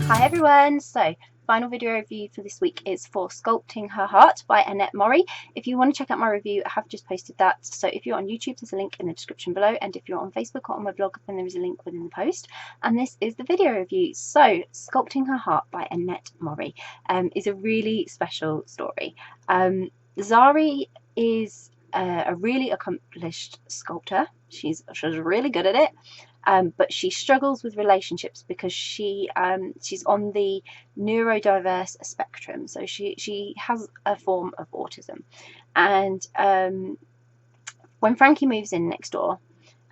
Hi everyone! So, final video review for this week is for Sculpting Her Heart by Annette Mori. If you want to check out my review, I have just posted that. So if you're on YouTube, there's a link in the description below, and if you're on Facebook or on my blog, then there is a link within the post. And this is the video review. So, Sculpting Her Heart by Annette Mori is a really special story. Zari is a really accomplished sculptor. She's really good at it. But she struggles with relationships because she's on the neurodiverse spectrum, so she has a form of autism. And when Frankie moves in next door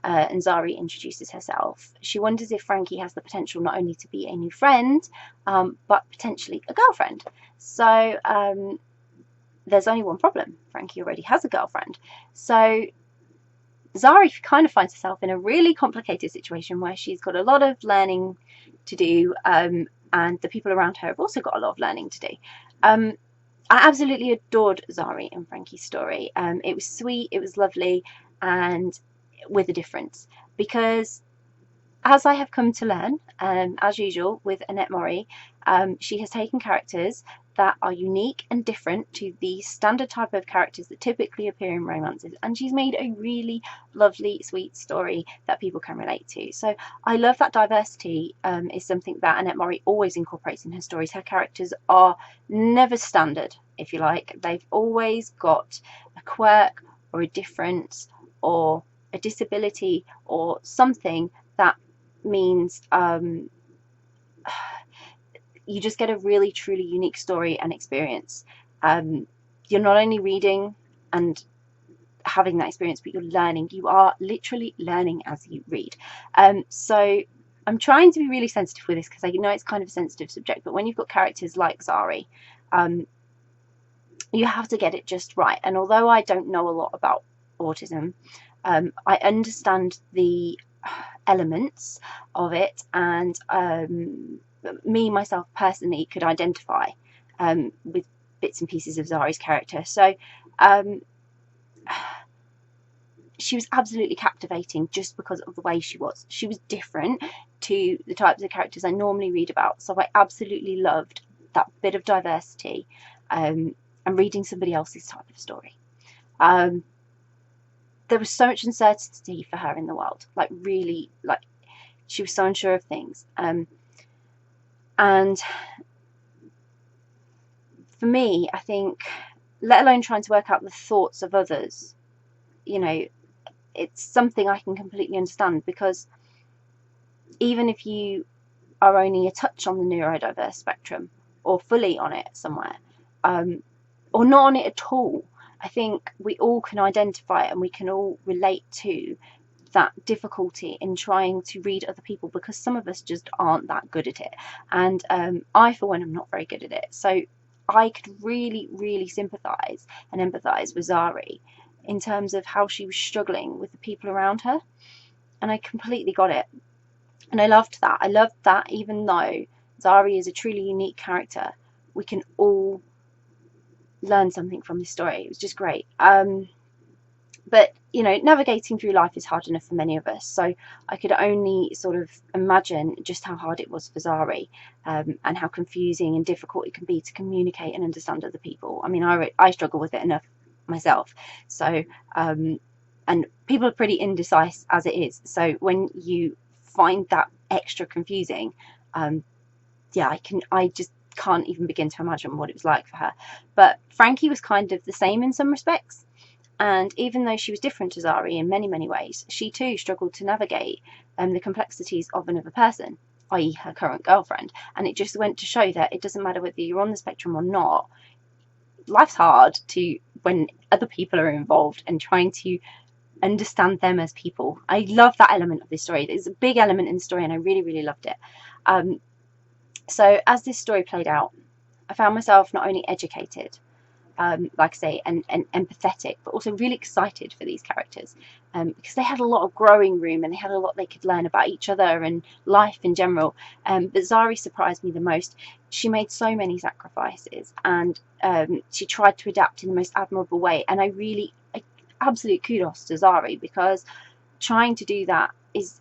and Zari introduces herself, she wonders if Frankie has the potential not only to be a new friend, but potentially a girlfriend. So there's only one problem: Frankie already has a girlfriend. So Zari kind of finds herself in a really complicated situation where she's got a lot of learning to do, and the people around her have also got a lot of learning to do. I absolutely adored Zari and Frankie's story. It was sweet, it was lovely, and with a difference, because as I have come to learn, as usual with Annette Mori, she has taken characters that are unique and different to the standard type of characters that typically appear in romances, and she's made a really lovely, sweet story that people can relate to. So I love that diversity is something that Annette Mori always incorporates in her stories. Her characters are never standard, if you like. They've always got a quirk or a difference or a disability or something that means you just get a really truly unique story and experience. You're not only reading and having that experience, but you're learning. You are literally learning as you read. So I'm trying to be really sensitive with this because I know it's kind of a sensitive subject, but when you've got characters like Zari, you have to get it just right. And although I don't know a lot about autism, I understand the elements of it, and me myself personally could identify with bits and pieces of Zari's character. So she was absolutely captivating just because of the way she was. She was different to the types of characters I normally read about, so I absolutely loved that bit of diversity and reading somebody else's type of story. There was so much uncertainty for her in the world, like really, like she was so unsure of things. And for me, I think, let alone trying to work out the thoughts of others, you know, it's something I can completely understand, because even if you are only a touch on the neurodiverse spectrum or fully on it somewhere, or not on it at all, I think we all can identify and we can all relate to that difficulty in trying to read other people, because some of us just aren't that good at it. And I, for one, am not very good at it. So I could really, really sympathise and empathise with Zari in terms of how she was struggling with the people around her. And I completely got it. And I loved that. I loved that even though Zari is a truly unique character, we can all learn something from this story. It was just great. But you know, navigating through life is hard enough for many of us, so I could only sort of imagine just how hard it was for Zari, and how confusing and difficult it can be to communicate and understand other people. I mean, I struggle with it enough myself. So and people are pretty indecisive as it is, so when you find that extra confusing, yeah, I just can't even begin to imagine what it was like for her. But Frankie was kind of the same in some respects, and even though she was different to Zari in many, many ways, she too struggled to navigate the complexities of another person, i.e. her current girlfriend. And it just went to show that it doesn't matter whether you're on the spectrum or not, life's hard when other people are involved and trying to understand them as people. I love that element of this story. There's a big element in the story and I really, really loved it. So as this story played out, I found myself not only educated, like I say, and empathetic, but also really excited for these characters, because they had a lot of growing room and they had a lot they could learn about each other and life in general. But Zari surprised me the most. She made so many sacrifices, and she tried to adapt in the most admirable way. And I absolute kudos to Zari, because trying to do that is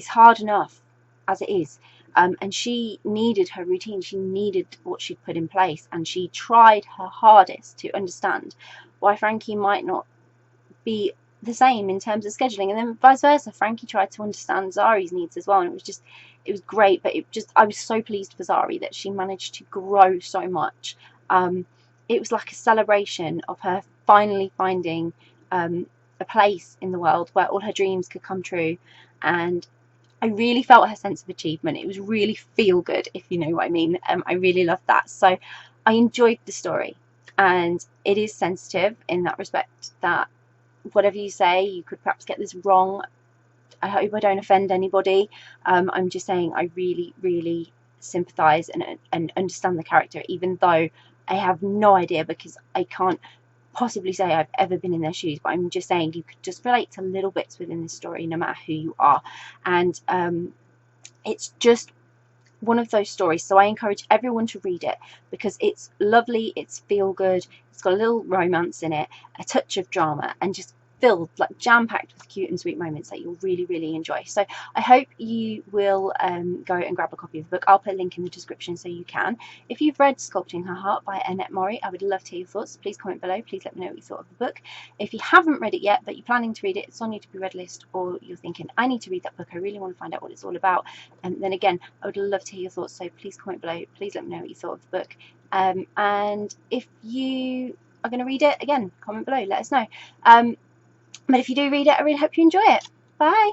hard enough as it is. and she needed her routine, she needed what she'd put in place, and she tried her hardest to understand why Frankie might not be the same in terms of scheduling, and then vice versa. Frankie tried to understand Zari's needs as well, and it was great. But I was so pleased for Zari that she managed to grow so much. It was like a celebration of her finally finding a place in the world where all her dreams could come true, and I really felt her sense of achievement. It was really feel good, if you know what I mean. I really loved that. So I enjoyed the story, and it is sensitive in that respect that whatever you say, you could perhaps get this wrong. I hope I don't offend anybody. I'm just saying I really, really sympathise and understand the character, even though I have no idea, because I can't possibly say I've ever been in their shoes, but I'm just saying you could just relate to little bits within this story no matter who you are. And it's just one of those stories, so I encourage everyone to read it because it's lovely, it's feel good, it's got a little romance in it, a touch of drama, and just filled, like jam-packed with cute and sweet moments that you'll really, really enjoy. So I hope you will go and grab a copy of the book. I'll put a link in the description so you can. If you've read Sculpting Her Heart by Annette Mori, I would love to hear your thoughts. Please comment below. Please let me know what you thought of the book. If you haven't read it yet but you're planning to read it, it's on your to be read list, or you're thinking I need to read that book, I really want to find out what it's all about, and then again I would love to hear your thoughts, so please comment below. Please let me know what you thought of the book. And if you are going to read it, again, comment below, let us know. But if you do read it, I really hope you enjoy it. Bye!